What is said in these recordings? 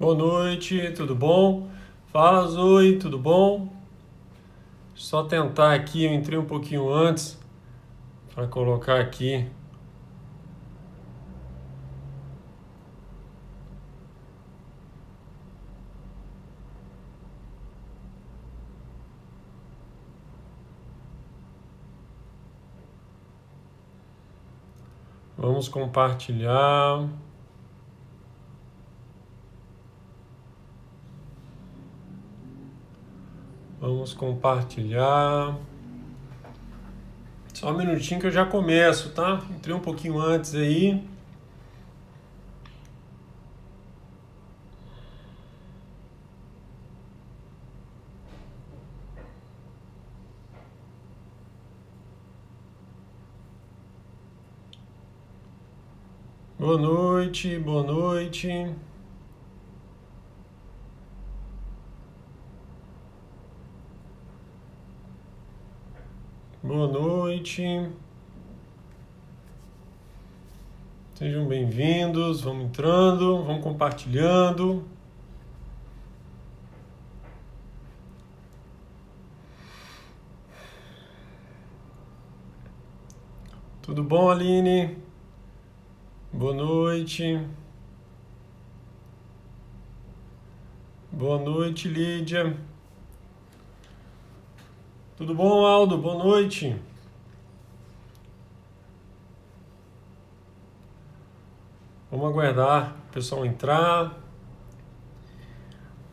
Boa noite, tudo bom? Fala, Zoe, tudo bom? Só tentar aqui, eu entrei um pouquinho antes para colocar aqui. Vamos compartilhar. Vamos compartilhar. Só um minutinho que eu já começo, tá? Entrei um pouquinho antes aí. Boa noite, boa noite. Boa noite. Sejam bem-vindos, vamos entrando, vamos compartilhando. Tudo bom, Aline? Boa noite. Boa noite, Lídia. Tudo bom, Aldo? Boa noite. Vamos aguardar o pessoal entrar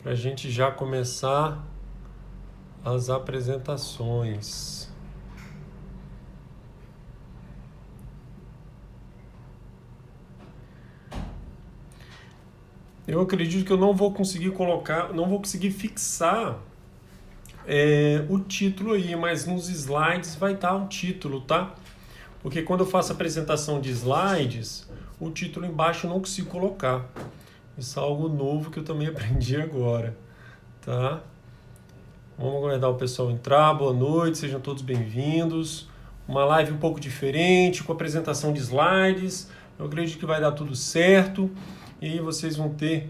para a gente já começar as apresentações. Eu acredito que eu não vou conseguir colocar, não vou conseguir fixar o título aí, mas nos slides vai estar o título, tá? Porque quando eu faço a apresentação de slides, o título embaixo eu não consigo colocar. Isso é algo novo que eu também aprendi agora, tá? Vamos aguardar o pessoal entrar. Boa noite, sejam todos bem-vindos. Uma live um pouco diferente, com apresentação de slides. Eu acredito que vai dar tudo certo. E aí vocês vão ter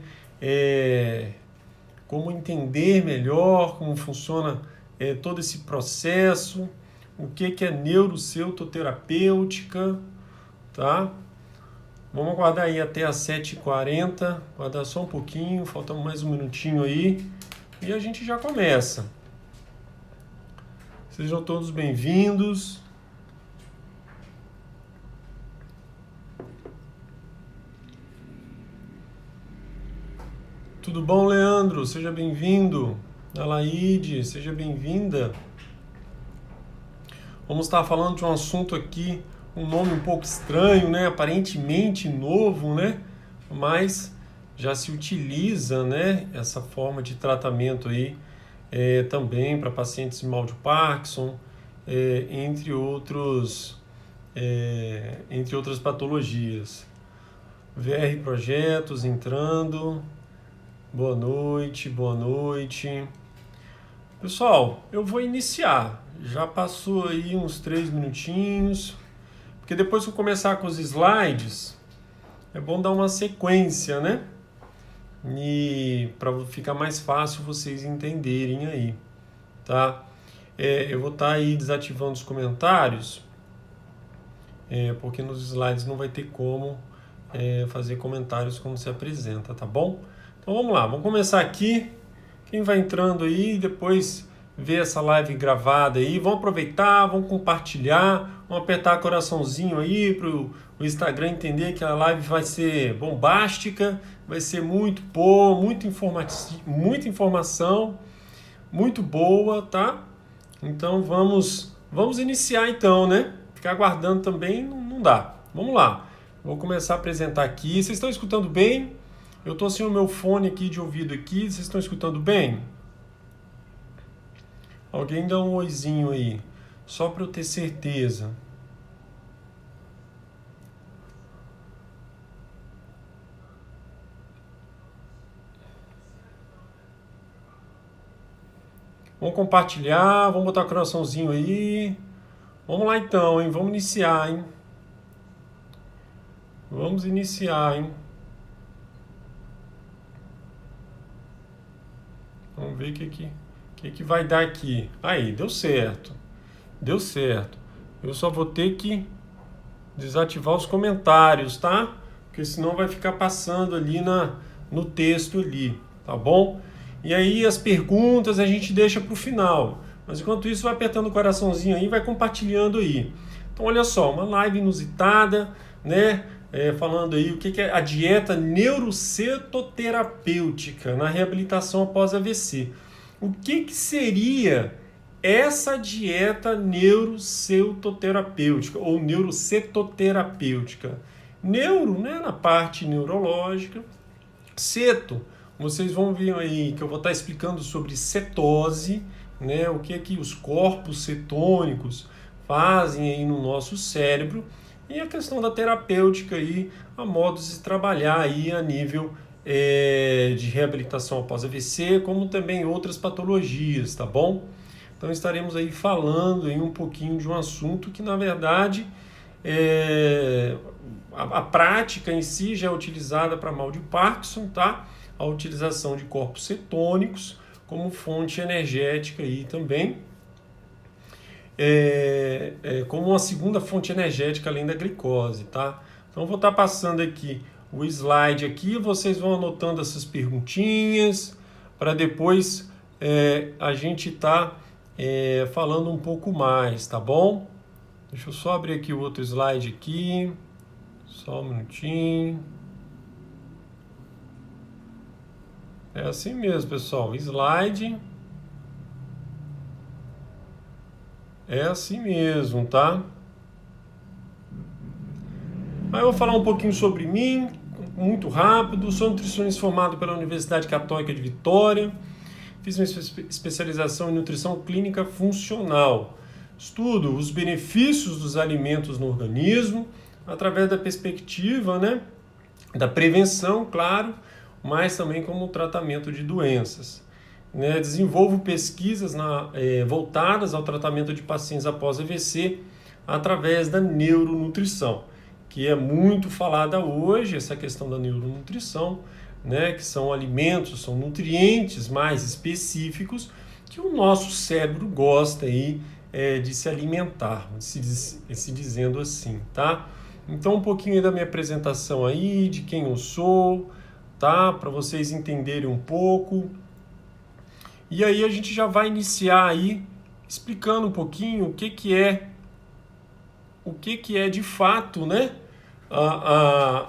como entender melhor como funciona todo esse processo, o que é neuroceutoterapêutica, tá? Vamos aguardar aí até as 7h40, aguardar só um pouquinho, falta mais um minutinho aí, e a gente já começa. Sejam todos bem-vindos. Tudo bom, Leandro? Seja bem-vindo. Alaide, seja bem-vinda. Vamos estar falando de um assunto aqui, um nome um pouco estranho, né? Aparentemente novo, né? Mas já se utiliza, né? Essa forma de tratamento aí também para pacientes de mal de Parkinson, entre outras patologias. VR Projetos entrando. Boa noite, boa noite. Pessoal, eu vou iniciar. Já passou aí uns 3 minutinhos. Porque depois que eu começar com os slides, é bom dar uma sequência, né? E para ficar mais fácil vocês entenderem aí, tá? Eu vou estar aí desativando os comentários, porque nos slides não vai ter como fazer comentários quando se apresenta, tá bom? Então vamos lá, vamos começar aqui. Quem vai entrando aí, depois ver essa live gravada aí, vão aproveitar, vão compartilhar, vão apertar coraçãozinho aí para o Instagram entender que a live vai ser bombástica, vai ser muito boa, muita informação, muito boa, tá? Então vamos iniciar então, né? Ficar aguardando também não dá. Vamos lá, vou começar a apresentar aqui. Vocês estão escutando bem? Eu estou sem o meu fone aqui de ouvido aqui, vocês estão escutando bem? Alguém dá um oizinho aí, só para eu ter certeza. Vamos compartilhar, vamos botar o coraçãozinho aí. Vamos lá então, hein? Vamos iniciar, hein? Vamos iniciar, hein? Vamos ver o que vai dar aqui. Aí, deu certo. Deu certo. Eu só vou ter que desativar os comentários, tá? Porque senão vai ficar passando ali no texto ali, tá bom? E aí as perguntas a gente deixa para o final. Mas enquanto isso, vai apertando o coraçãozinho aí, vai compartilhando aí. Então, olha só, uma live inusitada, né? Falando aí o que é a dieta neurocetoterapêutica na reabilitação após AVC. O que seria essa dieta neurocetoterapêutica ou neurocetoterapêutica? Neuro, né, na parte neurológica. Ceto, vocês vão ver aí que eu vou estar explicando sobre cetose, né, o que os corpos cetônicos fazem aí no nosso cérebro, e a questão da terapêutica aí, a modos de trabalhar aí a nível de reabilitação após AVC, como também outras patologias, tá bom? Então estaremos aí falando aí um pouquinho de um assunto que na verdade a prática em si já é utilizada para mal de Parkinson, tá? A utilização de corpos cetônicos como fonte energética aí também, como uma segunda fonte energética além da glicose, tá? Então vou estar passando aqui o slide aqui, vocês vão anotando essas perguntinhas para depois a gente tá falando um pouco mais, tá bom? Deixa eu só abrir aqui o outro slide aqui, só um minutinho. É assim mesmo, pessoal, slide é assim mesmo, tá? Aí eu vou falar um pouquinho sobre mim, muito rápido. Sou nutricionista formado pela Universidade Católica de Vitória. Fiz uma especialização em nutrição clínica funcional. Estudo os benefícios dos alimentos no organismo através da perspectiva, né, da prevenção, claro, mas também como tratamento de doenças. Né? Desenvolvo pesquisas voltadas ao tratamento de pacientes após AVC através da neuronutrição, que é muito falada hoje, essa questão da neuronutrição, né? Que são alimentos, são nutrientes mais específicos que o nosso cérebro gosta aí, de se alimentar, se dizendo assim, tá? Então um pouquinho aí da minha apresentação aí, de quem eu sou, tá? Para vocês entenderem um pouco. E aí a gente já vai iniciar aí explicando um pouquinho o que é de fato, né?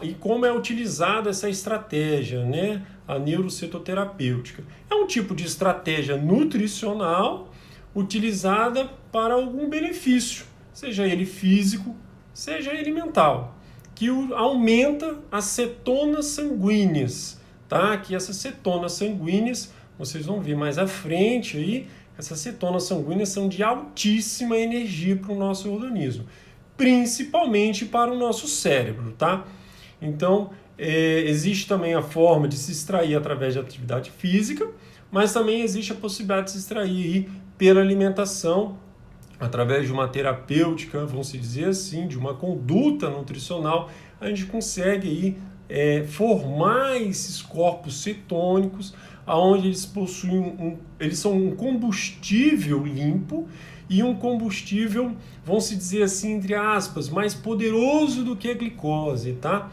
E como é utilizada essa estratégia, né? A neurocetoterapêutica. É um tipo de estratégia nutricional utilizada para algum benefício, seja ele físico, seja ele mental, que aumenta as cetonas sanguíneas, tá? Que essas cetonas sanguíneas, vocês vão ver mais à frente aí, essas cetonas sanguíneas são de altíssima energia para o nosso organismo, principalmente para o nosso cérebro, tá? Então, existe também a forma de se extrair através de atividade física, mas também existe a possibilidade de se extrair aí pela alimentação, através de uma terapêutica, vamos dizer assim, de uma conduta nutricional, a gente consegue aí, formar esses corpos cetônicos, onde eles possuem eles são um combustível limpo e um combustível, vamos dizer assim, entre aspas, mais poderoso do que a glicose, tá?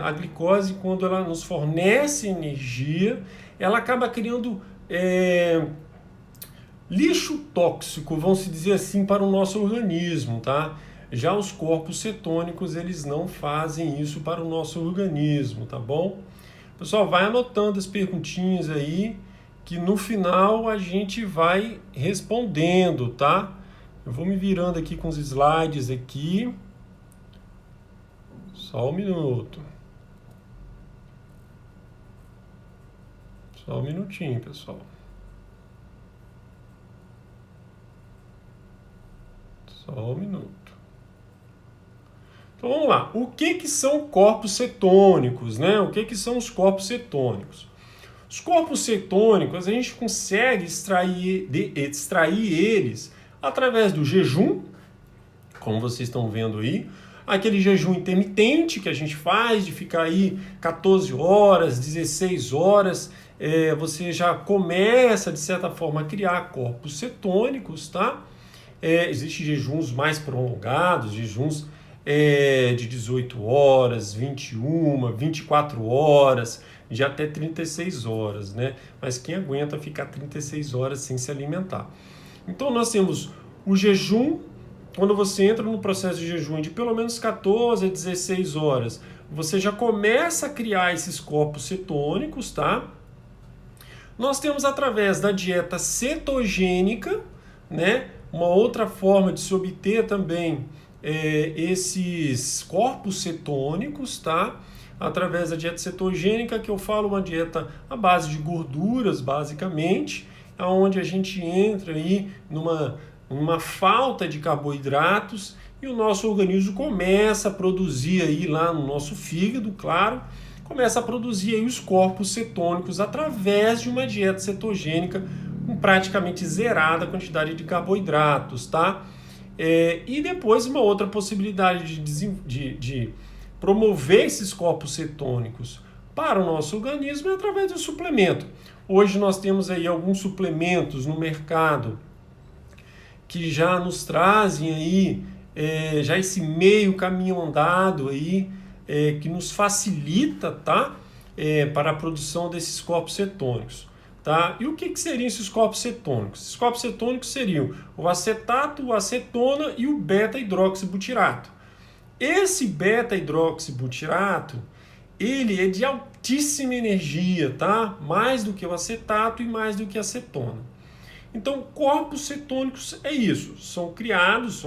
A glicose, quando ela nos fornece energia, ela acaba criando lixo tóxico, vamos dizer assim, para o nosso organismo, tá? Já os corpos cetônicos, eles não fazem isso para o nosso organismo, tá bom? Pessoal, vai anotando as perguntinhas aí, que no final a gente vai respondendo, tá? Eu vou me virando aqui com os slides aqui. Só um minuto. Só um minutinho, pessoal. Só um minuto. Então vamos lá. O que são corpos cetônicos, né? O que são os corpos cetônicos? Os corpos cetônicos a gente consegue extrair eles através do jejum, como vocês estão vendo aí, aquele jejum intermitente que a gente faz de ficar aí 14 horas, 16 horas você já começa, de certa forma, a criar corpos cetônicos, tá? Existem jejuns mais prolongados, jejuns de 18 horas, 21, 24 horas, de até 36 horas, né? Mas quem aguenta ficar 36 horas sem se alimentar? Então nós temos o jejum, quando você entra no processo de jejum de pelo menos 14 a 16 horas, você já começa a criar esses corpos cetônicos, tá? Nós temos através da dieta cetogênica, né? Uma outra forma de se obter também esses corpos cetônicos, tá? Através da dieta cetogênica, que eu falo uma dieta à base de gorduras, basicamente, onde a gente entra aí numa falta de carboidratos e o nosso organismo começa a produzir aí lá no nosso fígado, claro, começa a produzir aí os corpos cetônicos através de uma dieta cetogênica com praticamente zerada a quantidade de carboidratos, tá? E depois uma outra possibilidade de promover esses corpos cetônicos para o nosso organismo é através do suplemento. Hoje nós temos aí alguns suplementos no mercado que já nos trazem aí já esse meio caminho andado aí, que nos facilita, tá? Para a produção desses corpos cetônicos. Tá? E o que seriam esses corpos cetônicos? Esses corpos cetônicos seriam o acetato, a acetona e o beta-hidroxibutirato. Esse beta-hidroxibutirato, ele é de altíssima energia, tá? Mais do que o acetato e mais do que a acetona. Então, corpos cetônicos é isso, são criados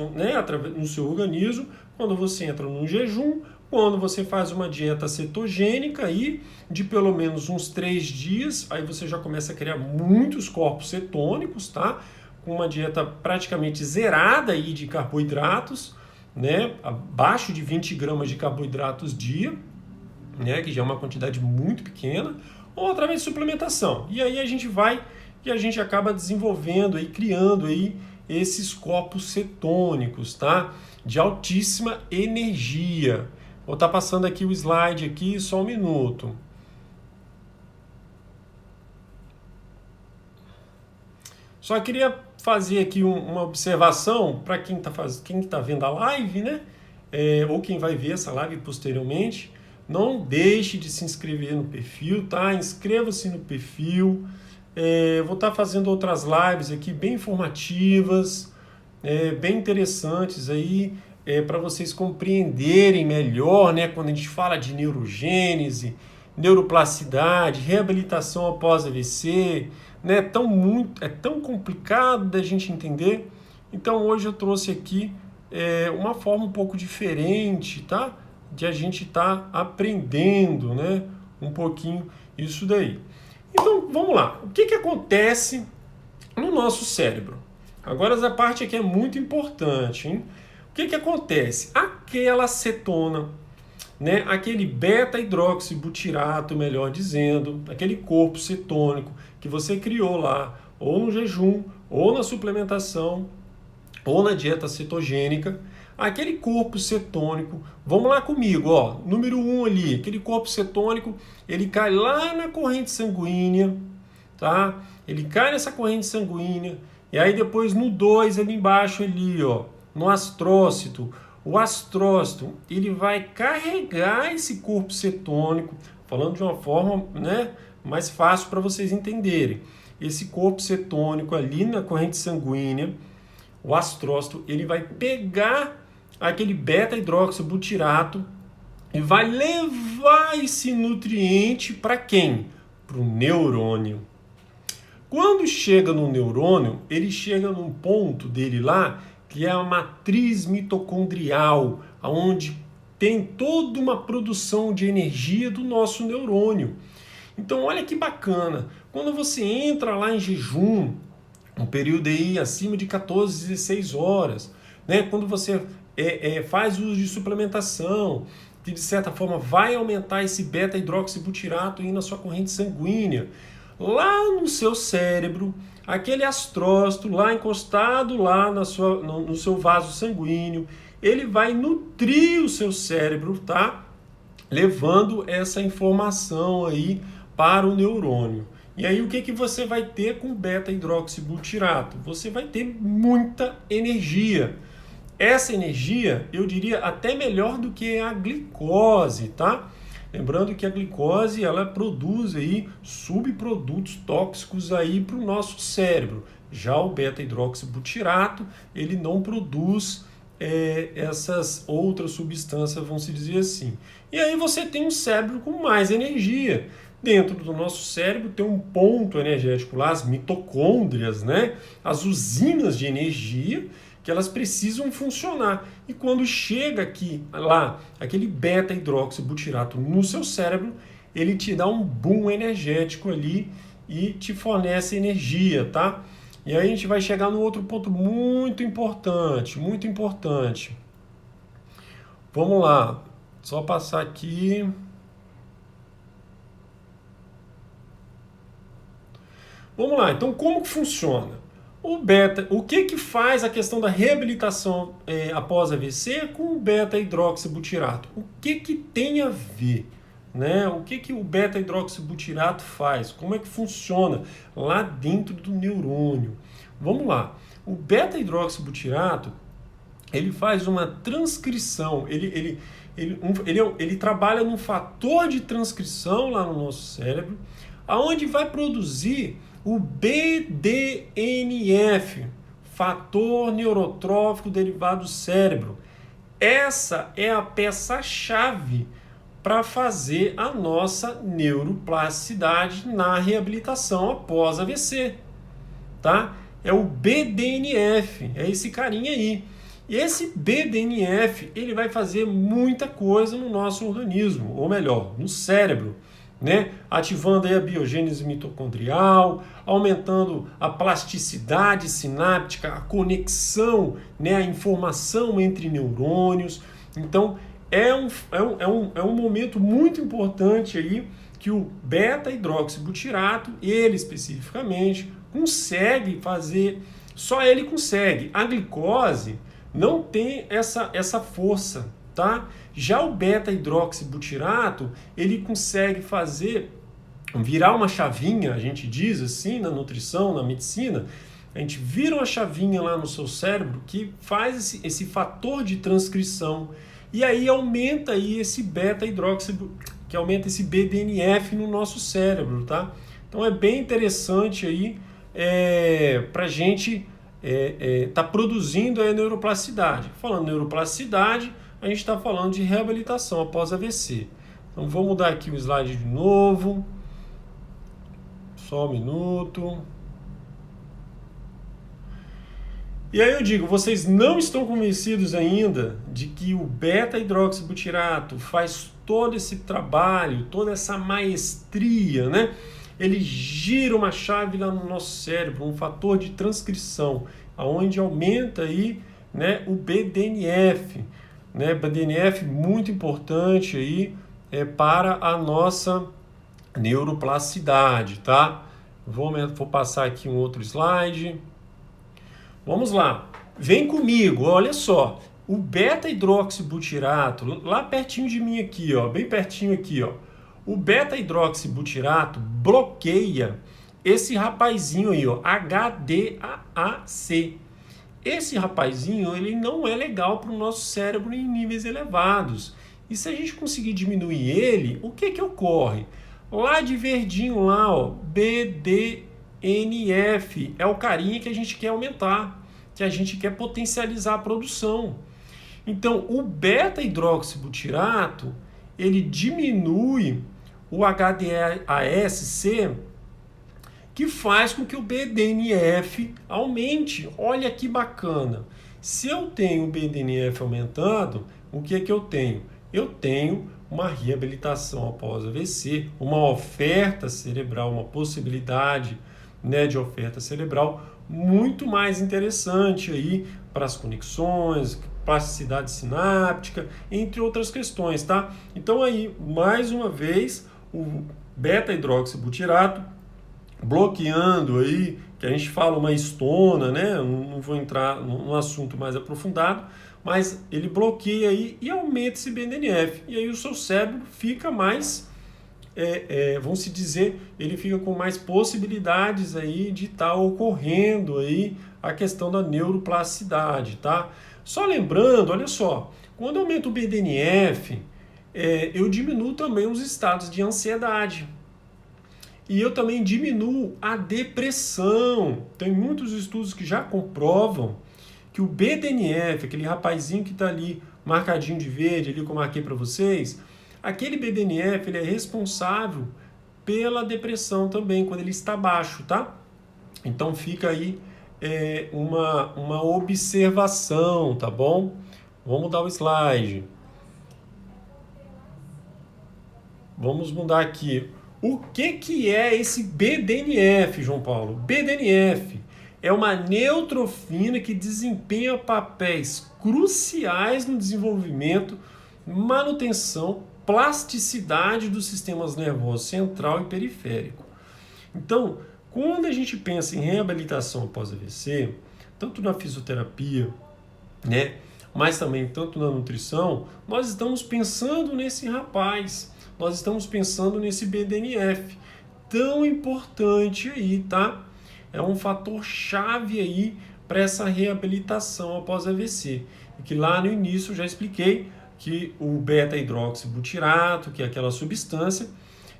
no seu organismo quando você entra num jejum, quando você faz uma dieta cetogênica aí, de pelo menos uns 3 dias, aí você já começa a criar muitos corpos cetônicos, tá? Com uma dieta praticamente zerada aí de carboidratos, né? Abaixo de 20 gramas de carboidratos dia, né? Que já é uma quantidade muito pequena, ou através de suplementação. E aí a gente acaba desenvolvendo e criando aí esses corpos cetônicos, tá? De altíssima energia. Vou estar passando aqui o slide aqui, só um minuto. Só queria fazer aqui uma observação para quem está vendo a live, né? Ou quem vai ver essa live posteriormente. Não deixe de se inscrever no perfil, tá? Inscreva-se no perfil. Vou estar fazendo outras lives aqui bem informativas, bem interessantes aí, para vocês compreenderem melhor, né? Quando a gente fala de neurogênese, neuroplasticidade, reabilitação após AVC, né? É tão complicado da gente entender. Então hoje eu trouxe aqui uma forma um pouco diferente, tá? De a gente estar aprendendo, né? Um pouquinho isso daí. Então vamos lá. O que acontece no nosso cérebro? Agora essa parte aqui é muito importante, hein? O que acontece? Aquela acetona, né? Aquele beta-hidroxibutirato, melhor dizendo, aquele corpo cetônico que você criou lá, ou no jejum, ou na suplementação, ou na dieta cetogênica, aquele corpo cetônico, vamos lá comigo, ó, número 1 ali, aquele corpo cetônico, ele cai lá na corrente sanguínea, tá? Ele cai nessa corrente sanguínea, e aí depois no 2 ali embaixo ali, ó, no astrócito, o astrócito, ele vai carregar esse corpo cetônico, falando de uma forma, né, mais fácil para vocês entenderem. Esse corpo cetônico ali na corrente sanguínea, o astrócito, ele vai pegar aquele beta-hidroxibutirato e vai levar esse nutriente para quem? Para o neurônio. Quando chega no neurônio, ele chega num ponto dele lá, que é a matriz mitocondrial, onde tem toda uma produção de energia do nosso neurônio. Então olha que bacana, quando você entra lá em jejum, um período aí acima de 14, 16 horas, né? Quando você faz uso de suplementação, que de certa forma vai aumentar esse beta-hidroxibutirato aí na sua corrente sanguínea, lá no seu cérebro, aquele astrócito lá encostado lá no seu vaso sanguíneo, ele vai nutrir o seu cérebro, tá? Levando essa informação aí para o neurônio. E aí o que você vai ter com beta-hidroxibutirato? Você vai ter muita energia. Essa energia, eu diria, até melhor do que a glicose, tá? Lembrando que a glicose, ela produz aí subprodutos tóxicos aí para o nosso cérebro. Já o beta-hidroxibutirato, ele não produz essas outras substâncias, vamos se dizer assim. E aí você tem um cérebro com mais energia. Dentro do nosso cérebro tem um ponto energético lá, as mitocôndrias, né? As usinas de energia, que elas precisam funcionar. E quando chega aqui, lá, aquele beta-hidroxibutirato no seu cérebro, ele te dá um boom energético ali e te fornece energia, tá? E aí a gente vai chegar no outro ponto muito importante, muito importante. Vamos lá, só passar aqui. Vamos lá, então como que funciona? O que faz a questão da reabilitação após AVC com o beta-hidroxibutirato? O que tem a ver? Né? O que o beta-hidroxibutirato faz? Como é que funciona lá dentro do neurônio? Vamos lá. O beta-hidroxibutirato, ele faz uma transcrição, ele trabalha num fator de transcrição lá no nosso cérebro, aonde vai produzir o BDNF, fator neurotrófico derivado do cérebro. Essa é a peça-chave para fazer a nossa neuroplasticidade na reabilitação após AVC, tá? É o BDNF, é esse carinha aí. E esse BDNF, ele vai fazer muita coisa no nosso organismo, ou melhor, no cérebro, né? Ativando aí a biogênese mitocondrial, aumentando a plasticidade sináptica, a conexão, né? A informação entre neurônios. Então, é um momento muito importante aí que o beta-hidroxibutirato, ele especificamente, consegue fazer, só ele consegue. A glicose não tem essa força, tá? Já o beta-hidroxibutirato, ele consegue virar uma chavinha, a gente diz assim, na nutrição, na medicina, a gente vira uma chavinha lá no seu cérebro que faz esse fator de transcrição. E aí aumenta aí esse beta-hidroxibutirato, que aumenta esse BDNF no nosso cérebro, tá? Então é bem interessante aí para a gente tá produzindo a neuroplasticidade. Falando neuroplasticidade, a gente está falando de reabilitação após AVC. Então vou mudar aqui o slide de novo. Só um minuto. E aí eu digo, vocês não estão convencidos ainda de que o beta-hidroxibutirato faz todo esse trabalho, toda essa maestria, né? Ele gira uma chave lá no nosso cérebro, um fator de transcrição, aonde aumenta aí, né, o BDNF, né? BDNF muito importante aí para a nossa neuroplasticidade, tá? Vou passar aqui um outro slide. Vamos lá, vem comigo, olha só, o beta-hidroxibutirato, lá pertinho de mim aqui, ó, bem pertinho aqui, ó, o beta-hidroxibutirato bloqueia esse rapazinho aí, ó, HDAC. Esse rapazinho, ele não é legal para o nosso cérebro em níveis elevados. E se a gente conseguir diminuir ele, o que ocorre? Lá de verdinho lá, ó, BDNF, é o carinha que a gente quer aumentar, que a gente quer potencializar a produção. Então, o beta-hidroxibutirato, ele diminui o HDAC, que faz com que o BDNF aumente. Olha que bacana. Se eu tenho o BDNF aumentando, o que eu tenho? Eu tenho uma reabilitação após AVC, uma oferta cerebral, uma possibilidade, né, de oferta cerebral muito mais interessante aí para as conexões, plasticidade sináptica, entre outras questões, tá? Então aí, mais uma vez, o beta-hidroxibutirato bloqueando aí, que a gente fala uma estona, né? Não vou entrar num assunto mais aprofundado, mas ele bloqueia aí e aumenta esse BDNF. E aí o seu cérebro fica mais vamos se dizer, ele fica com mais possibilidades aí de estar ocorrendo aí a questão da neuroplasticidade, tá? Só lembrando, olha só, quando aumenta o BDNF, eu diminuo também os estados de ansiedade. E eu também diminuo a depressão. Tem muitos estudos que já comprovam que o BDNF, aquele rapazinho que está ali marcadinho de verde, ali que eu marquei para vocês, aquele BDNF ele é responsável pela depressão também, quando ele está baixo, tá? Então fica aí uma observação, tá bom? Vamos mudar o slide. Vamos mudar aqui. O que é esse BDNF, João Paulo? BDNF é uma neutrofina que desempenha papéis cruciais no desenvolvimento, manutenção, plasticidade dos sistemas nervosos central e periférico. Então, quando a gente pensa em reabilitação após AVC, tanto na fisioterapia, né, mas também tanto na nutrição, nós estamos pensando nesse rapaz, nós estamos pensando nesse BDNF, tão importante aí, tá? É um fator chave aí para essa reabilitação após AVC. E que lá no início eu já expliquei que o beta-hidroxibutirato, que é aquela substância,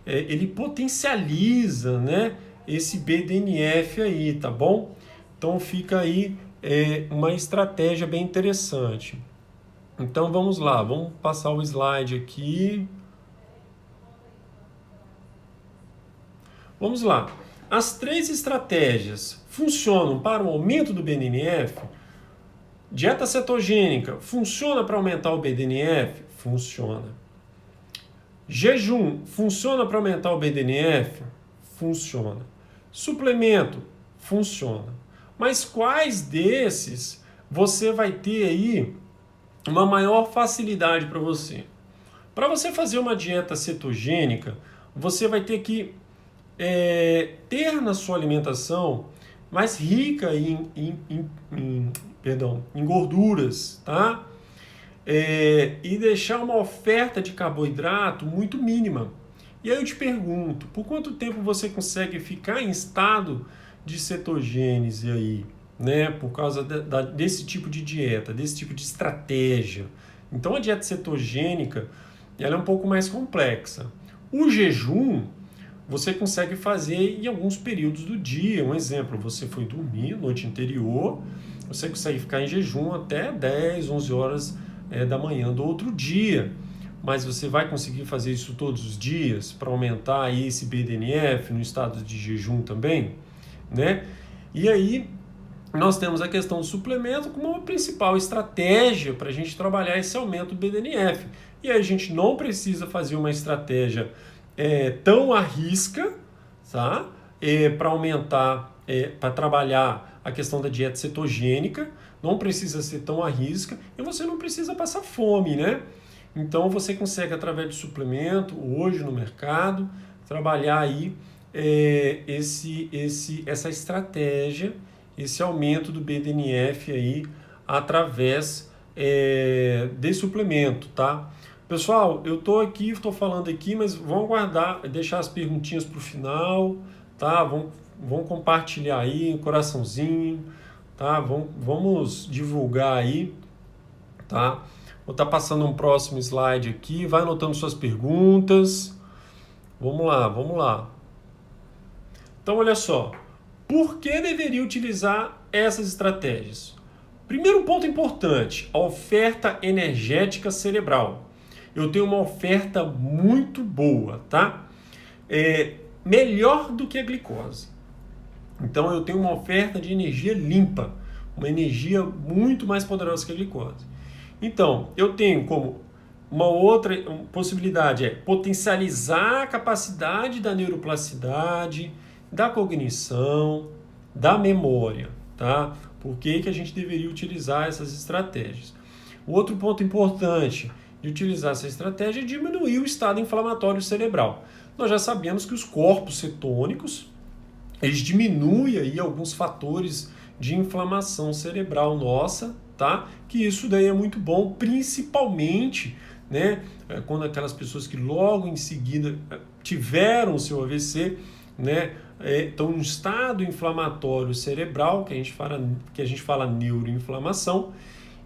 ele potencializa, né, esse BDNF aí, tá bom? Então fica aí uma estratégia bem interessante. Então vamos lá, vamos passar o slide aqui. Vamos lá. As 3 estratégias funcionam para o aumento do BDNF? Dieta cetogênica funciona para aumentar o BDNF? Funciona. Jejum funciona para aumentar o BDNF? Funciona. Suplemento? Funciona. Mas quais desses você vai ter aí uma maior facilidade para você? Para você fazer uma dieta cetogênica, você vai ter que ter na sua alimentação mais rica em gorduras, tá? E deixar uma oferta de carboidrato muito mínima. E aí eu te pergunto, por quanto tempo você consegue ficar em estado de cetogênese aí, né? Por causa desse tipo de dieta, desse tipo de estratégia. Então a dieta cetogênica, ela é um pouco mais complexa. O jejum você consegue fazer em alguns períodos do dia. Um exemplo, você foi dormir noite anterior, você consegue ficar em jejum até 10, 11 horas da manhã do outro dia. Mas você vai conseguir fazer isso todos os dias para aumentar aí esse BDNF no estado de jejum também, né? E aí nós temos a questão do suplemento como uma principal estratégia para a gente trabalhar esse aumento do BDNF. E aí a gente não precisa fazer uma estratégia tão à risca, tá? Para aumentar, para trabalhar a questão da dieta cetogênica, não precisa ser tão à risca e você não precisa passar fome, né? Então você consegue, através de suplemento, hoje no mercado, trabalhar aí essa estratégia, esse aumento do BDNF aí através de suplemento, tá? Pessoal, eu estou falando aqui, mas vão guardar, deixar as perguntinhas para o final, tá? Vão compartilhar aí, coraçãozinho, tá? Vamos divulgar aí, tá? Vou estar passando um próximo slide aqui, vai anotando suas perguntas. Vamos lá. Então, olha só, por que deveria utilizar essas estratégias? Primeiro ponto importante, a oferta energética cerebral. Eu tenho uma oferta muito boa, tá? Melhor do que a glicose. Então eu tenho uma oferta de energia limpa, uma energia muito mais poderosa que a glicose. Então, eu tenho como uma outra possibilidade potencializar a capacidade da neuroplasticidade, da cognição, da memória, tá? Por que a gente deveria utilizar essas estratégias? O outro ponto importante de utilizar essa estratégia é diminuir o estado inflamatório cerebral. Nós já sabemos que os corpos cetônicos, eles diminuem aí alguns fatores de inflamação cerebral nossa, tá? Que isso daí é muito bom, principalmente, né, quando aquelas pessoas que logo em seguida tiveram o seu AVC, né, estão em estado inflamatório cerebral, que a gente fala neuroinflamação,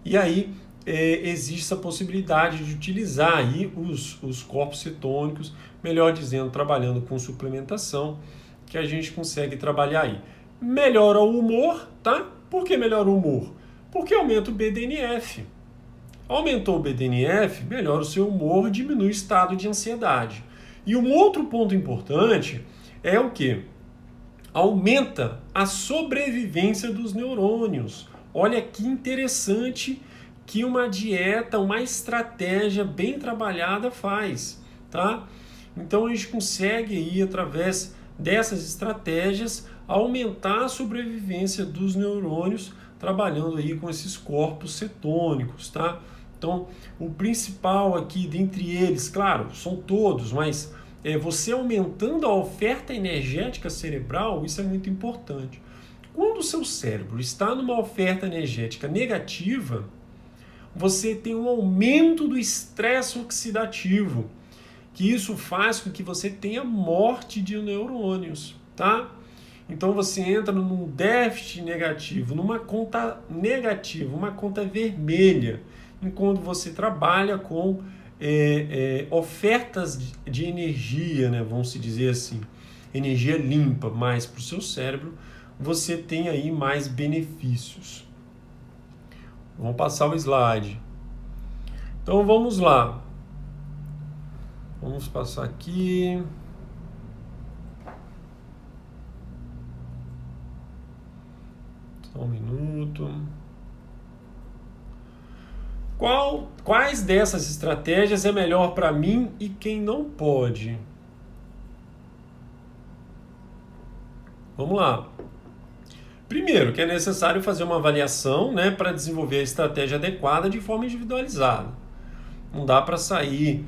e aí existe a possibilidade de utilizar aí os corpos cetônicos, melhor dizendo, trabalhando com suplementação, que a gente consegue trabalhar aí. Melhora o humor, tá? Por que melhora o humor? Porque aumenta o BDNF. Aumentou o BDNF, melhora o seu humor, diminui o estado de ansiedade. E um outro ponto importante é o quê? Aumenta a sobrevivência dos neurônios. Olha que interessante que uma dieta, uma estratégia bem trabalhada faz, tá? Então a gente consegue aí, através dessas estratégias, aumentar a sobrevivência dos neurônios, trabalhando aí com esses corpos cetônicos, tá? Então, o principal aqui, dentre eles, claro, são todos, mas você aumentando a oferta energética cerebral, isso é muito importante. Quando o seu cérebro está numa oferta energética negativa, você tem um aumento do estresse oxidativo, que isso faz com que você tenha morte de neurônios, tá? Então você entra num déficit negativo, numa conta negativa, uma conta vermelha, enquanto você trabalha com ofertas de energia, né, vamos dizer assim, energia limpa mais para o seu cérebro, você tem aí mais benefícios. Vamos passar o slide. Então vamos lá. Vamos passar aqui. Só um minuto. Quais dessas estratégias é melhor para mim e quem não pode? Vamos lá. Primeiro, que é necessário fazer uma avaliação, né, para desenvolver a estratégia adequada de forma individualizada. Não dá para sair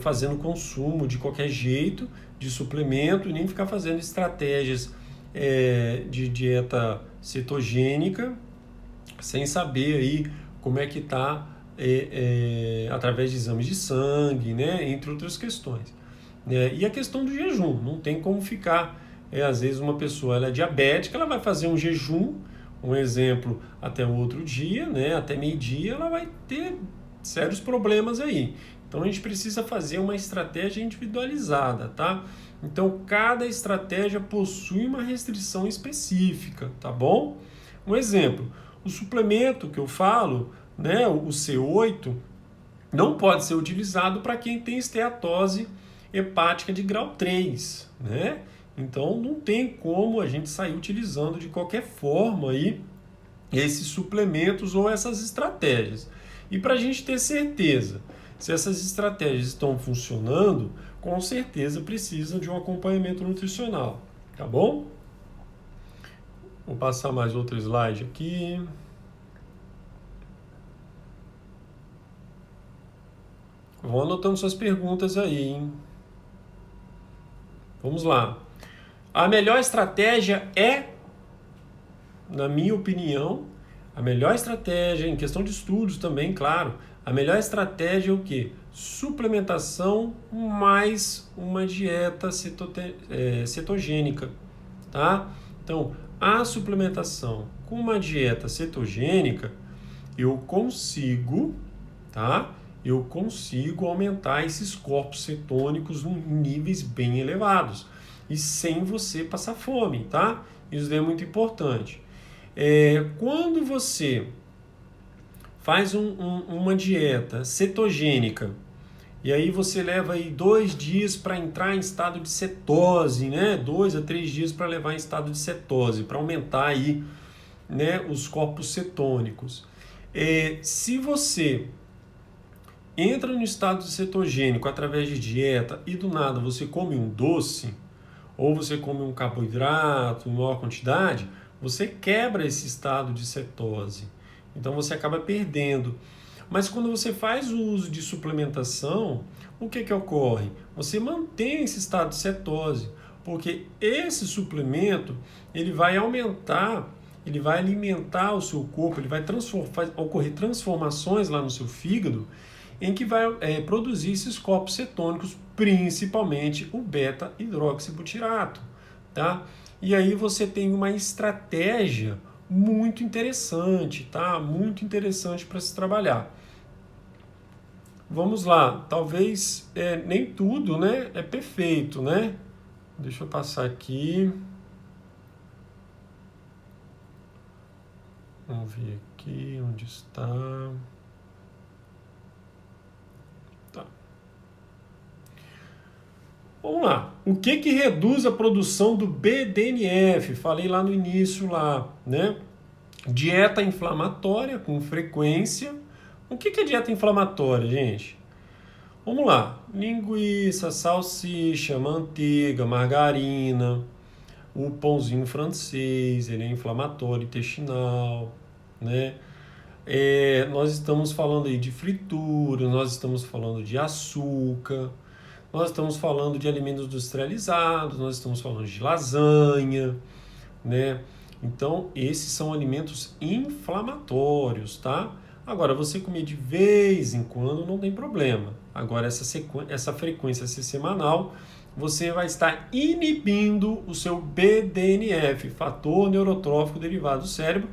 fazendo consumo de qualquer jeito de suplemento e nem ficar fazendo estratégias de dieta cetogênica sem saber aí como é que está através de exames de sangue, né, entre outras questões. E a questão do jejum, não tem como ficar, às vezes uma pessoa ela é diabética, ela vai fazer um jejum, um exemplo, até o outro dia, né, até meio-dia, ela vai ter sérios problemas aí. Então a gente precisa fazer uma estratégia individualizada, tá? Então cada estratégia possui uma restrição específica, tá bom? Um exemplo, o suplemento que eu falo, né, o C8, não pode ser utilizado para quem tem esteatose hepática de grau 3, né? Então não tem como a gente sair utilizando de qualquer forma aí esses suplementos ou essas estratégias. E para a gente ter certeza se essas estratégias estão funcionando, com certeza precisa de um acompanhamento nutricional, tá bom? Vou passar mais outro slide aqui. Vão anotando suas perguntas aí, hein? Vamos lá. A melhor estratégia na minha opinião, a melhor estratégia, em questão de estudos também, claro, a melhor estratégia é o quê? Suplementação mais uma dieta cetogênica, tá? Então, a suplementação com uma dieta cetogênica, eu consigo, tá? Eu consigo aumentar esses corpos cetônicos em níveis bem elevados e sem você passar fome, tá? Isso é muito importante. Quando você faz uma dieta cetogênica e aí você leva aí 2 dias para entrar em estado de cetose, né? 2 a 3 dias para levar em estado de cetose, para aumentar aí, né, os corpos cetônicos. Se você entra no estado cetogênico através de dieta e do nada você come um doce ou você come um carboidrato em maior quantidade, você quebra esse estado de cetose. Então você acaba perdendo. Mas quando você faz o uso de suplementação, o que ocorre? Você mantém esse estado de cetose, porque esse suplemento ele vai aumentar, ele vai alimentar o seu corpo, ele vai ocorrer transformações lá no seu fígado, em que vai produzir esses corpos cetônicos, principalmente o beta-hidroxibutirato, tá? E aí você tem uma estratégia muito interessante, tá? Muito interessante para se trabalhar. Vamos lá, talvez nem tudo, né, é perfeito, né? Deixa eu passar aqui. Vamos ver aqui onde está. Tá. Vamos lá. O que reduz a produção do BDNF? Falei lá no início lá, né? Dieta inflamatória com frequência. O que é dieta inflamatória, gente? Vamos lá. Linguiça, salsicha, manteiga, margarina, o pãozinho francês, ele é inflamatório intestinal, né? Nós estamos falando aí de fritura, nós estamos falando de açúcar, nós estamos falando de alimentos industrializados, nós estamos falando de lasanha, né? Então, esses são alimentos inflamatórios, tá? Agora, você comer de vez em quando não tem problema. Agora, essa frequência ser semanal, você vai estar inibindo o seu BDNF, fator neurotrófico derivado do cérebro,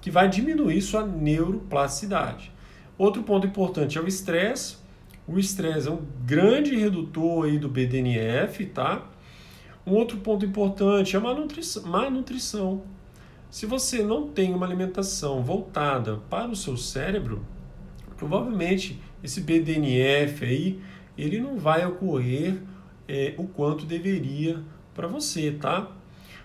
que vai diminuir sua neuroplasticidade. Outro ponto importante é o estresse. O estresse é um grande redutor aí do BDNF, tá? Um outro ponto importante é a má nutrição. Se você não tem uma alimentação voltada para o seu cérebro, provavelmente esse BDNF aí, ele não vai ocorrer o quanto deveria para você, tá?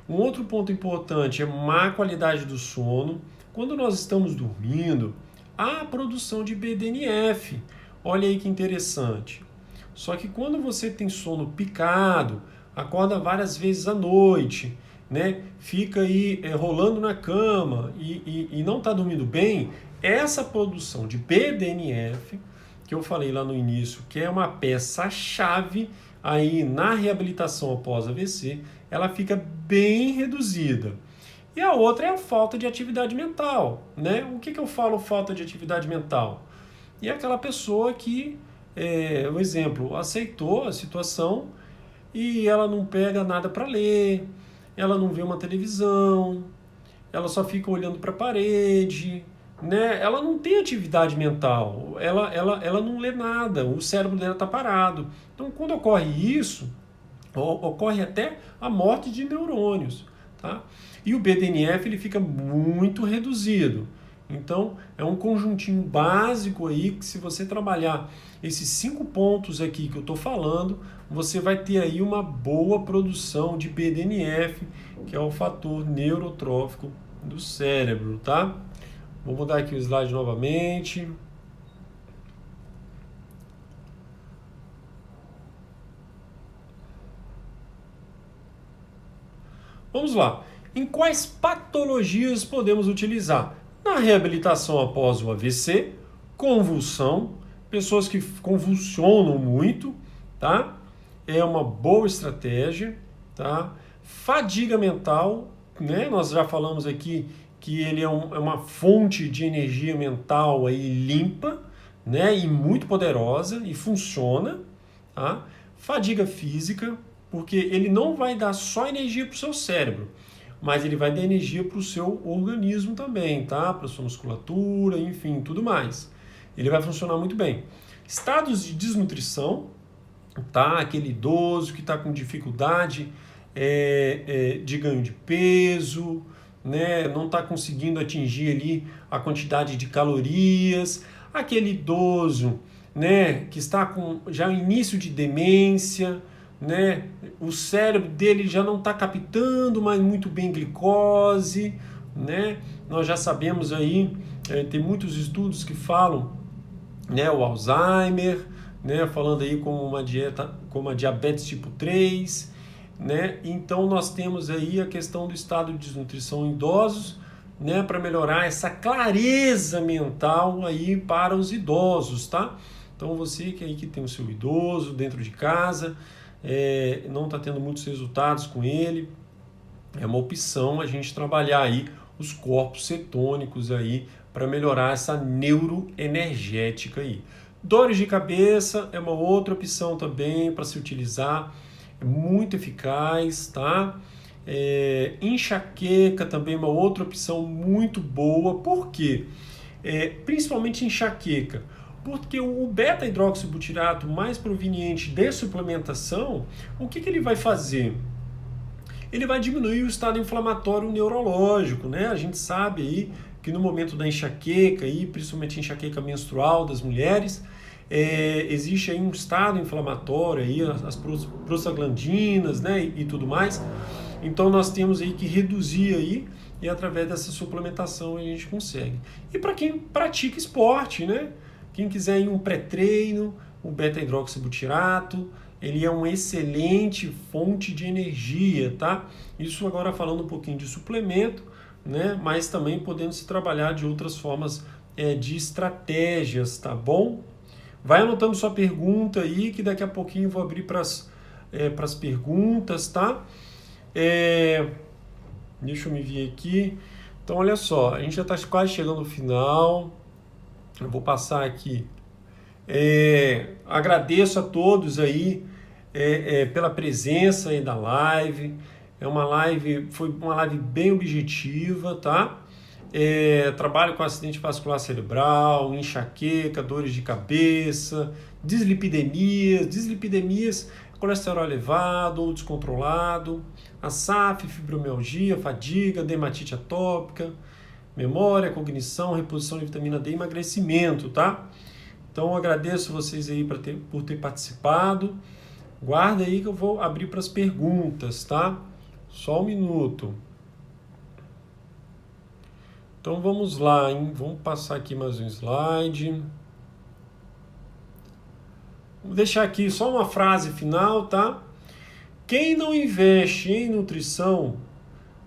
Um outro ponto importante é má qualidade do sono. Quando nós estamos dormindo, há a produção de BDNF. Olha aí que interessante. Só que quando você tem sono picado, acorda várias vezes à noite, né? Fica aí rolando na cama e não está dormindo bem, essa produção de BDNF, que eu falei lá no início, que é uma peça-chave aí na reabilitação após AVC, ela fica bem reduzida. E a outra é a falta de atividade mental, né? O que eu falo falta de atividade mental? E é aquela pessoa que, um exemplo, aceitou a situação e ela não pega nada para ler, ela não vê uma televisão, ela só fica olhando para a parede, né? Ela não tem atividade mental, ela não lê nada, o cérebro dela está parado. Então, quando ocorre isso, ocorre até a morte de neurônios, tá? E o BDNF ele fica muito reduzido. Então, é um conjuntinho básico aí que se você trabalhar esses 5 pontos aqui que eu estou falando, você vai ter aí uma boa produção de BDNF, que é o fator neurotrófico do cérebro, tá? Vou mudar aqui o slide novamente. Vamos lá. Em quais patologias podemos utilizar? Na reabilitação após o AVC, convulsão, pessoas que convulsionam muito, tá? É uma boa estratégia, tá? Fadiga mental, né? Nós já falamos aqui que ele é uma fonte de energia mental aí limpa, né? E muito poderosa e funciona, tá? Fadiga física, porque ele não vai dar só energia para o seu cérebro, mas ele vai dar energia para o seu organismo também, tá? Para a sua musculatura, enfim, tudo mais. Ele vai funcionar muito bem. Estados de desnutrição, tá? Aquele idoso que está com dificuldade de ganho de peso, né? Não está conseguindo atingir ali a quantidade de calorias. Aquele idoso, né? Que está com já início de demência, né? O cérebro dele já não está captando mais muito bem glicose, né? Nós já sabemos aí, tem muitos estudos que falam, né, o Alzheimer, né, falando aí como uma diabetes tipo 3, né? Então nós temos aí a questão do estado de desnutrição em idosos, né, para melhorar essa clareza mental aí para os idosos, tá? Então você que aí que tem o seu idoso dentro de casa, não está tendo muitos resultados com ele, é uma opção a gente trabalhar aí os corpos cetônicos aí para melhorar essa neuroenergética aí. Dores de cabeça é uma outra opção também para se utilizar, é muito eficaz, tá? Enxaqueca também é uma outra opção muito boa. Por quê? Principalmente enxaqueca. Porque o beta-hidroxibutirato mais proveniente de suplementação, o que ele vai fazer? Ele vai diminuir o estado inflamatório neurológico, né? A gente sabe aí que no momento da enxaqueca, aí, principalmente enxaqueca menstrual das mulheres, existe aí um estado inflamatório, aí, as prostaglandinas, né, e tudo mais. Então nós temos aí que reduzir aí, e através dessa suplementação a gente consegue. E para quem pratica esporte, né? Quem quiser ir um pré-treino, o beta-hidroxibutirato, ele é uma excelente fonte de energia, tá? Isso agora falando um pouquinho de suplemento, né? Mas também podendo se trabalhar de outras formas de estratégias, tá bom? Vai anotando sua pergunta aí, que daqui a pouquinho eu vou abrir para as perguntas, tá? Deixa eu me ver aqui. Então, olha só, a gente já está quase chegando no final. Eu vou passar aqui. Agradeço a todos aí pela presença aí da live. Foi uma live bem objetiva, tá? Trabalho com acidente vascular cerebral, enxaqueca, dores de cabeça, dislipidemias, colesterol elevado ou descontrolado, ASAF, fibromialgia, fadiga, dermatite atópica, memória, cognição, reposição de vitamina D e emagrecimento, tá? Então eu agradeço vocês aí por ter participado. Guarda aí que eu vou abrir para as perguntas, tá? Só um minuto. Então vamos lá, hein? Vamos passar aqui mais um slide. Vou deixar aqui só uma frase final, tá? Quem não investe em nutrição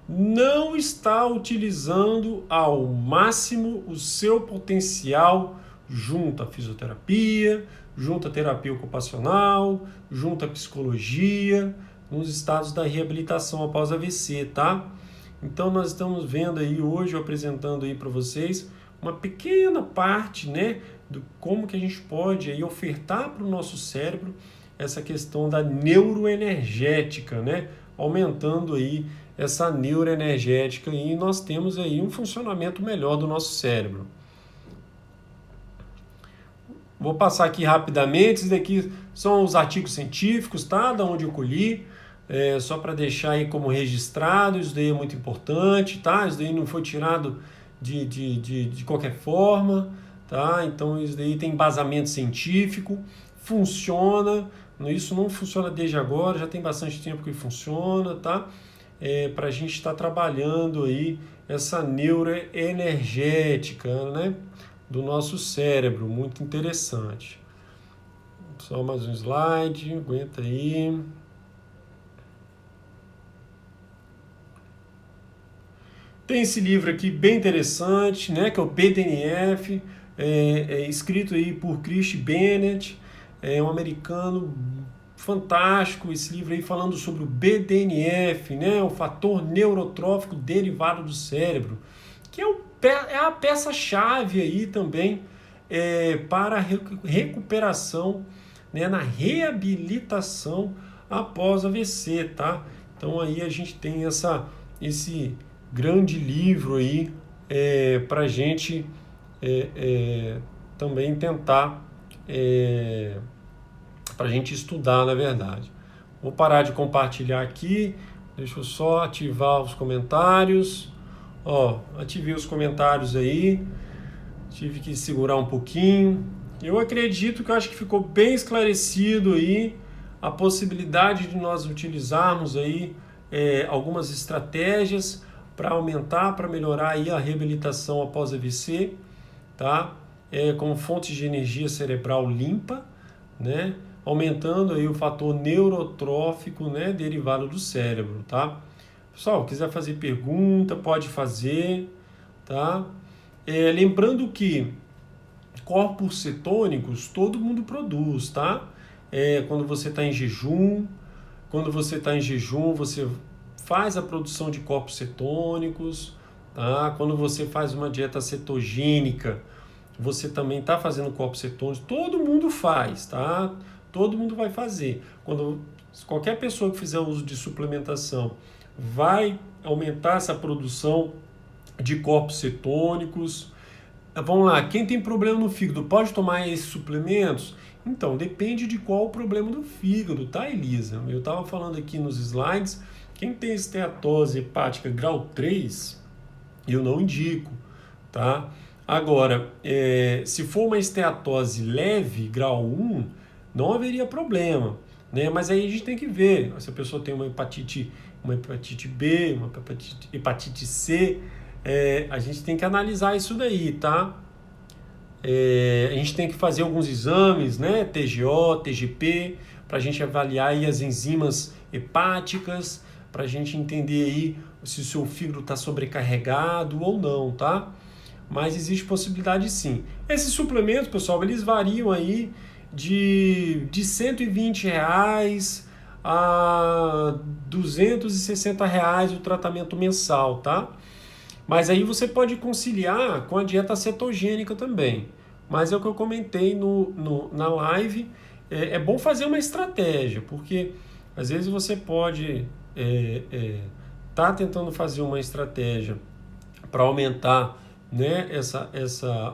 não está utilizando ao máximo o seu potencial junto à fisioterapia, junto à terapia ocupacional, junto à psicologia, nos estados da reabilitação após AVC, tá? Então nós estamos vendo aí hoje, apresentando aí para vocês uma pequena parte, né, do como que a gente pode aí ofertar para o nosso cérebro essa questão da neuroenergética, né, aumentando aí essa neuroenergética e nós temos aí um funcionamento melhor do nosso cérebro. Vou passar aqui rapidamente, esses daqui são os artigos científicos, tá, da onde eu colhi. Só para deixar aí como registrado, isso daí é muito importante, tá? Isso daí não foi tirado de qualquer forma, tá? Então isso daí tem embasamento científico, funciona, isso não funciona desde agora, já tem bastante tempo que funciona, tá? Para a gente estar trabalhando aí essa neuroenergética, né, do nosso cérebro, muito interessante. Só mais um slide, aguenta aí. Tem esse livro aqui bem interessante, né, que é o BDNF, escrito aí por Chris Bennett, um americano fantástico, esse livro aí falando sobre o BDNF, né, o fator neurotrófico derivado do cérebro, que é a peça-chave aí também para a recuperação, né, na reabilitação após AVC, tá? Então aí a gente tem esse grande livro aí para a gente também tentar, para a gente estudar, na verdade. Vou parar de compartilhar aqui, deixa eu só ativar os comentários. Ativei os comentários aí, tive que segurar um pouquinho. Eu acredito que eu acho que ficou bem esclarecido aí a possibilidade de nós utilizarmos aí algumas estratégias para aumentar, para melhorar aí a reabilitação após AVC, tá? Com fontes de energia cerebral limpa, né? Aumentando aí o fator neurotrófico, né, derivado do cérebro, tá? Pessoal, quiser fazer pergunta, pode fazer, tá? Lembrando que corpos cetônicos todo mundo produz, tá? Quando você está em jejum, você faz a produção de corpos cetônicos, tá? Quando você faz uma dieta cetogênica, você também está fazendo corpos cetônicos, todo mundo faz, tá? Todo mundo vai fazer. Qualquer pessoa que fizer uso de suplementação vai aumentar essa produção de corpos cetônicos. Vamos lá, quem tem problema no fígado pode tomar esses suplementos? Então, depende de qual o problema do fígado, tá, Elisa? Eu estava falando aqui nos slides, quem tem esteatose hepática grau 3, eu não indico, tá? Agora, se for uma esteatose leve, grau 1, não haveria problema, né? Mas aí a gente tem que ver se a pessoa tem uma hepatite B, uma hepatite C, a gente tem que analisar isso daí, tá? A gente tem que fazer alguns exames, né? TGO, TGP, para a gente avaliar aí as enzimas hepáticas, para a gente entender aí se o seu fígado está sobrecarregado ou não, tá? Mas existe possibilidade sim. Esses suplementos, pessoal, eles variam aí de R$120 a R$260 o tratamento mensal, tá? Mas aí você pode conciliar com a dieta cetogênica também. Mas é o que eu comentei na live, é bom fazer uma estratégia, porque às vezes você pode tá tentando fazer uma estratégia para aumentar, né,